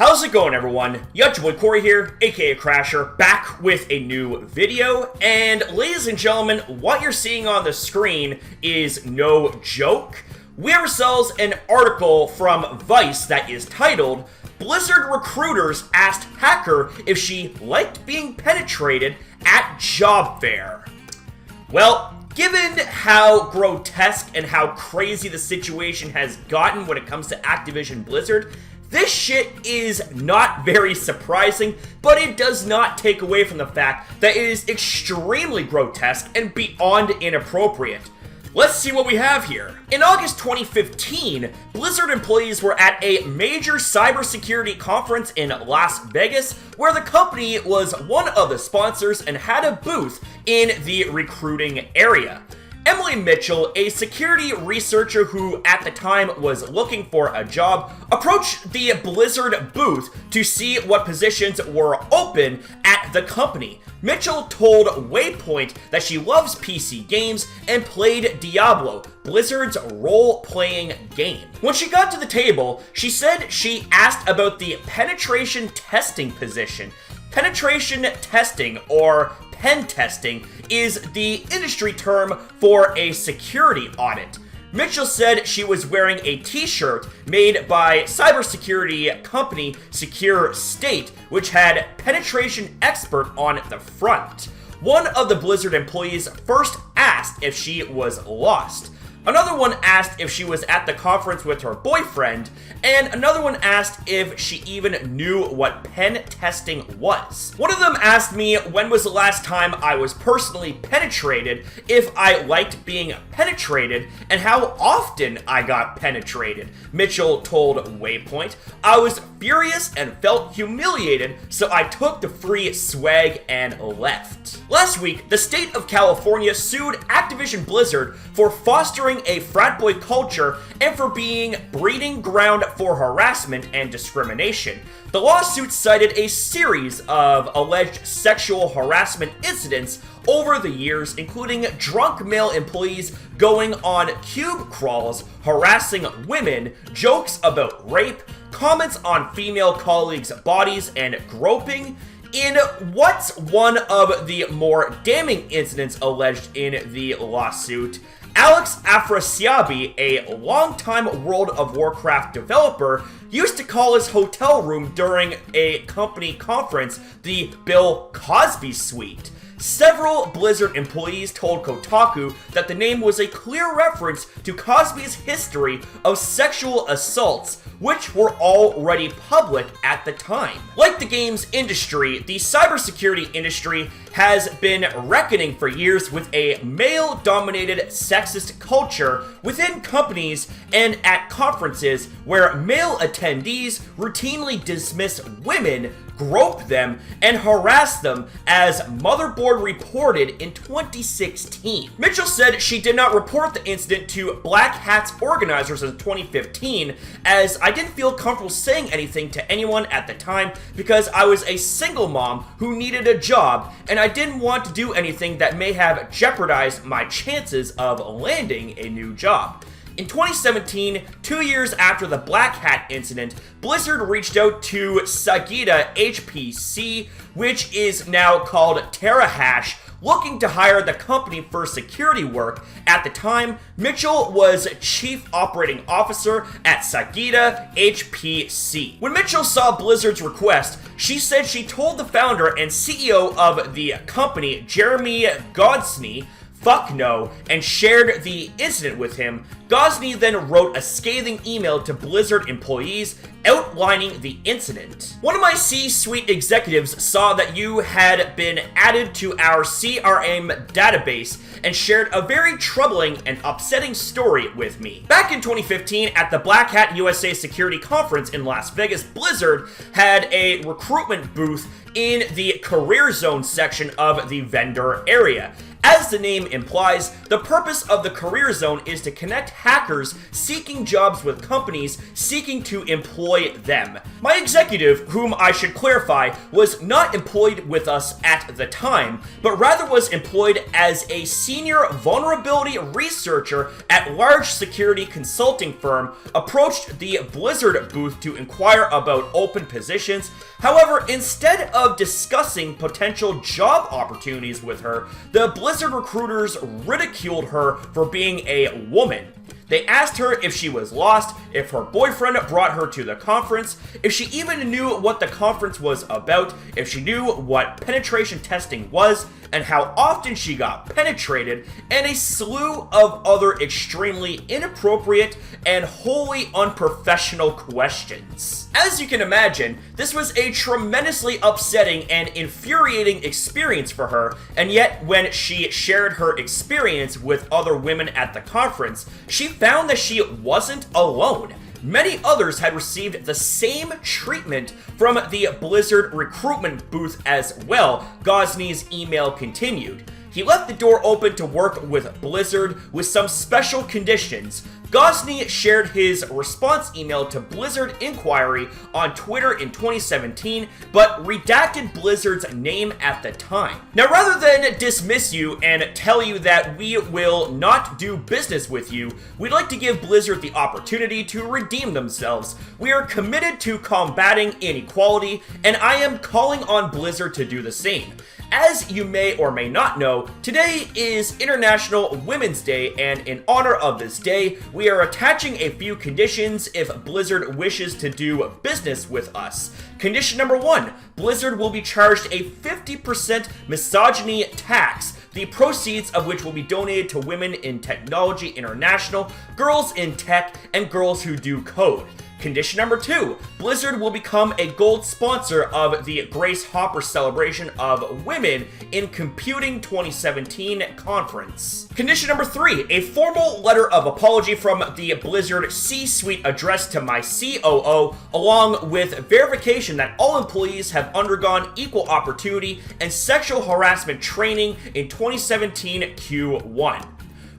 How's it going, everyone? Your boy Corey here, aka Crasher, back with a new video. And ladies and gentlemen, what you're seeing on the screen is no joke. We have ourselves an article from Vice that is titled, "Blizzard Recruiters Asked Hacker If She Liked Being Penetrated at Job Fair." Well, given how grotesque and how crazy the situation has gotten when it comes to Activision Blizzard, this shit is not very surprising, but it does not take away from the fact that it is extremely grotesque and beyond inappropriate. Let's see what we have here. In August 2015, Blizzard employees were at a major cybersecurity conference in Las Vegas, where the company was one of the sponsors and had a booth in the recruiting area. Emily Mitchell, a security researcher who at the time was looking for a job, approached the Blizzard booth to see what positions were open at the company. Mitchell told Waypoint that she loves PC games and played Diablo, Blizzard's role-playing game. When she got to the table, she said she asked about the penetration testing position. Penetration testing, or pen testing, is the industry term for a security audit. Mitchell said she was wearing a t-shirt made by cybersecurity company Secure State, which had penetration expert on the front. One of the Blizzard employees first asked if she was lost. Another one asked if she was at the conference with her boyfriend, and another one asked if she even knew what pen testing was. One of them asked me when was the last time I was personally penetrated, if I liked being penetrated, and how often I got penetrated. Mitchell told Waypoint, "I was furious and felt humiliated, so I took the free swag and left." Last week, the state of California sued Activision Blizzard for fostering a frat boy culture and for being breeding ground for harassment and discrimination. The lawsuit cited a series of alleged sexual harassment incidents over the years, including drunk male employees going on cube crawls, harassing women, jokes about rape, comments on female colleagues' bodies, and groping. In what's one of the more damning incidents alleged in the lawsuit, Alex Afrasiabi, a longtime World of Warcraft developer, used to call his hotel room during a company conference the Bill Cosby Suite. Several Blizzard employees told Kotaku that the name was a clear reference to Cosby's history of sexual assaults, which were already public at the time. Like the games industry, the cybersecurity industry has been reckoning for years with a male-dominated sexist culture within companies and at conferences where male attendees routinely dismiss women, grope them, and harass them, as Motherboard reported in 2016. Mitchell said she did not report the incident to Black Hat's organizers in 2015, as "I didn't feel comfortable saying anything to anyone at the time because I was a single mom who needed a job, and I didn't want to do anything that may have jeopardized my chances of landing a new job." In 2017, 2 years after the Black Hat incident, Blizzard reached out to Saga HPC, which is now called TerraHash, looking to hire the company for security work. At the time, Mitchell was Chief Operating Officer at Saga HPC. When Mitchell saw Blizzard's request, she said she told the founder and CEO of the company, Jeremy Godsney, "Fuck no," and shared the incident with him. Gosney then wrote a scathing email to Blizzard employees outlining the incident. "One of my C-suite executives saw that you had been added to our CRM database and shared a very troubling and upsetting story with me." Back in 2015, at the Black Hat USA Security Conference in Las Vegas, Blizzard had a recruitment booth in the career zone section of the vendor area. As the name implies, the purpose of the Career Zone is to connect hackers seeking jobs with companies seeking to employ them. My executive, whom I should clarify, was not employed with us at the time, but rather was employed as a senior vulnerability researcher at large security consulting firm, approached the Blizzard booth to inquire about open positions. However, instead of discussing potential job opportunities with her, the Blizzard recruiters ridiculed her for being a woman. They asked her if she was lost, if her boyfriend brought her to the conference, if she even knew what the conference was about, if she knew what penetration testing was, and how often she got penetrated, and a slew of other extremely inappropriate and wholly unprofessional questions. As you can imagine, this was a tremendously upsetting and infuriating experience for her, and yet when she shared her experience with other women at the conference, she found that she wasn't alone. Many others had received the same treatment from the Blizzard recruitment booth as well, Gosney's email continued. He left the door open to work with Blizzard with some special conditions. Gosney shared his response email to Blizzard Inquiry on Twitter in 2017, but redacted Blizzard's name at the time. Now, rather than dismiss you and tell you that we will not do business with you, we'd like to give Blizzard the opportunity to redeem themselves. We are committed to combating inequality, and I am calling on Blizzard to do the same. As you may or may not know, today is International Women's Day, and in honor of this day, we are attaching a few conditions if Blizzard wishes to do business with us. Condition number 1, Blizzard will be charged a 50% misogyny tax, the proceeds of which will be donated to Women in Technology International, Girls in Tech, and Girls Who Do Code. Condition number 2, Blizzard will become a gold sponsor of the Grace Hopper Celebration of Women in Computing 2017 conference. Condition number 3, a formal letter of apology from the Blizzard C-suite addressed to my COO, along with verification that all employees have undergone equal opportunity and sexual harassment training in 2017 Q1.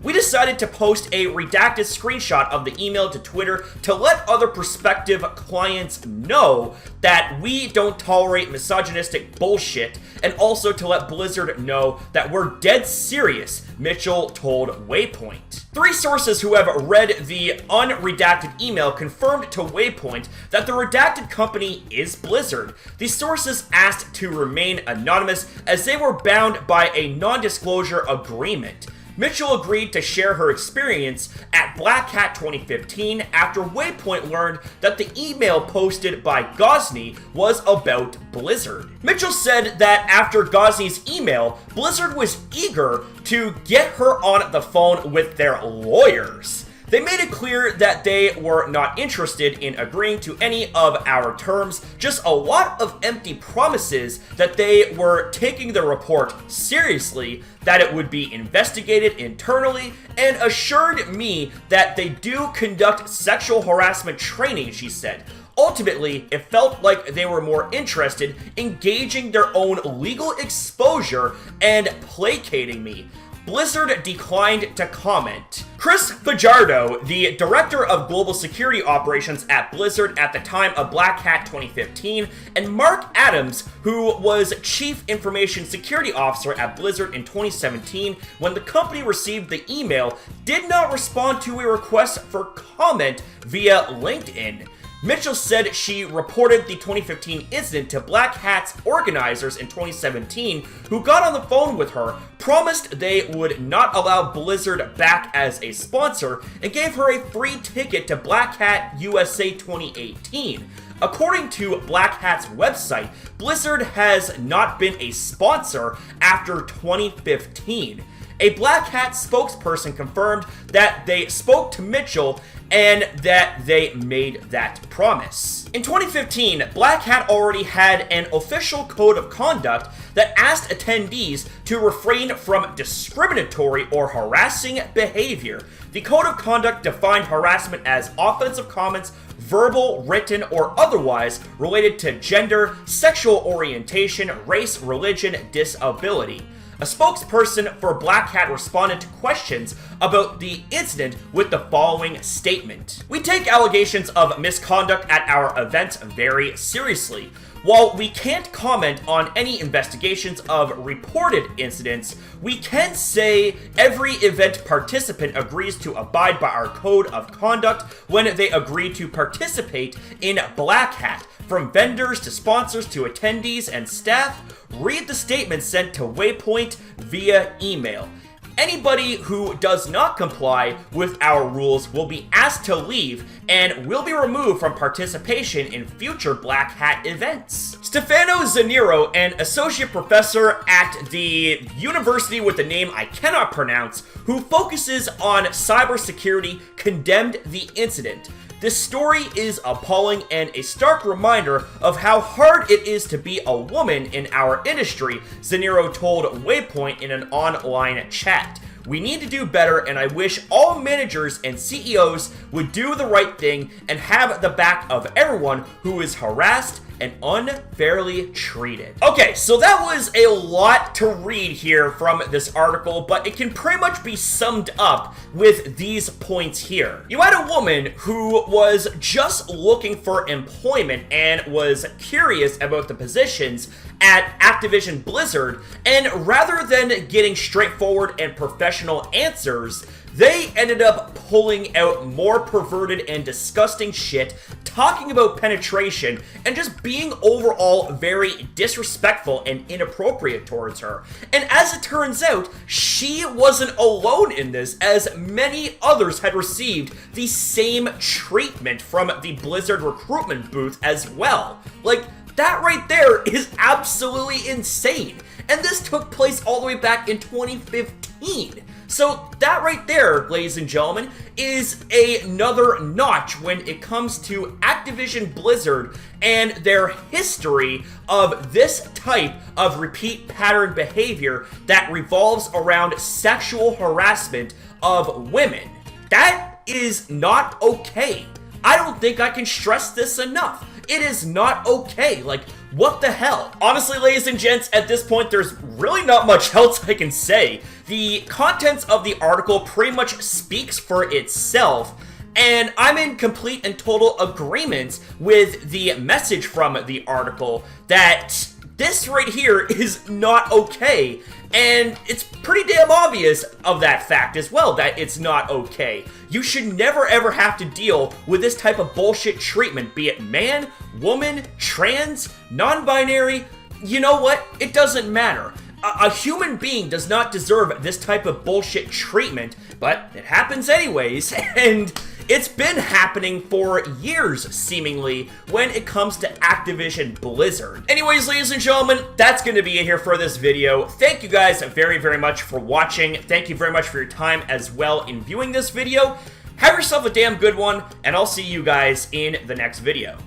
We decided to post a redacted screenshot of the email to Twitter to let other prospective clients know that we don't tolerate misogynistic bullshit, and also to let Blizzard know that we're dead serious, Mitchell told Waypoint. 3 sources who have read the unredacted email confirmed to Waypoint that the redacted company is Blizzard. These sources asked to remain anonymous as they were bound by a non-disclosure agreement. Mitchell agreed to share her experience at Black Hat 2015 after Waypoint learned that the email posted by Gosney was about Blizzard. Mitchell said that after Gosney's email, Blizzard was eager to get her on the phone with their lawyers. They made it clear that they were not interested in agreeing to any of our terms, just a lot of empty promises that they were taking the report seriously, that it would be investigated internally, and assured me that they do conduct sexual harassment training, she said. Ultimately, it felt like they were more interested in gauging their own legal exposure and placating me. Blizzard declined to comment. Chris Fajardo, the director of global security operations at Blizzard at the time of Black Hat 2015, and Mark Adams, who was chief information security officer at Blizzard in 2017 when the company received the email, did not respond to a request for comment via LinkedIn. Mitchell said she reported the 2015 incident to Black Hat's organizers in 2017, who got on the phone with her, promised they would not allow Blizzard back as a sponsor, and gave her a free ticket to Black Hat USA 2018. According to Black Hat's website, Blizzard has not been a sponsor after 2015. A Black Hat spokesperson confirmed that they spoke to Mitchell and that they made that promise. In 2015, Black Hat already had an official code of conduct that asked attendees to refrain from discriminatory or harassing behavior. The code of conduct defined harassment as offensive comments, verbal, written, or otherwise related to gender, sexual orientation, race, religion, disability. A spokesperson for Black Hat responded to questions about the incident with the following statement. "We take allegations of misconduct at our event very seriously. While we can't comment on any investigations of reported incidents, we can say every event participant agrees to abide by our code of conduct when they agree to participate in Black Hat. From vendors to sponsors to attendees and staff, read the statement sent to Waypoint via email. Anybody who does not comply with our rules will be asked to leave and will be removed from participation in future Black Hat events." Stefano Zaniro, an associate professor at the university with a name I cannot pronounce, who focuses on cybersecurity, condemned the incident. "This story is appalling and a stark reminder of how hard it is to be a woman in our industry," Zaniro told Waypoint in an online chat. "We need to do better, and I wish all managers and CEOs would do the right thing and have the back of everyone who is harassed and unfairly treated." Okay, so that was a lot to read here from this article, but it can pretty much be summed up with these points here. You had a woman who was just looking for employment and was curious about the positions at Activision Blizzard, and rather than getting straightforward and professional answers, they ended up pulling out more perverted and disgusting shit, talking about penetration, and just being overall very disrespectful and inappropriate towards her. And as it turns out, she wasn't alone in this, as many others had received the same treatment from the Blizzard recruitment booth as well. Like, that right there is absolutely insane. And this took place all the way back in 2015. So that right there, ladies and gentlemen, is another notch when it comes to Activision Blizzard and their history of this type of repeat pattern behavior that revolves around sexual harassment of women. That is not okay. I don't think I can stress this enough. It is not okay. Like, what the hell? Honestly, ladies and gents, at this point, there's really not much else I can say. The contents of the article pretty much speaks for itself, and I'm in complete and total agreement with the message from the article that this right here is not okay. And it's pretty damn obvious of that fact as well, that it's not okay. You should never ever have to deal with this type of bullshit treatment, be it man, woman, trans, non-binary. You know what? It doesn't matter. A human being does not deserve this type of bullshit treatment, but it happens anyways, and it's been happening for years, seemingly, when it comes to Activision Blizzard. Anyways, ladies and gentlemen, that's going to be it here for this video. Thank you guys very, very much for watching. Thank you very much for your time as well in viewing this video. Have yourself a damn good one, and I'll see you guys in the next video.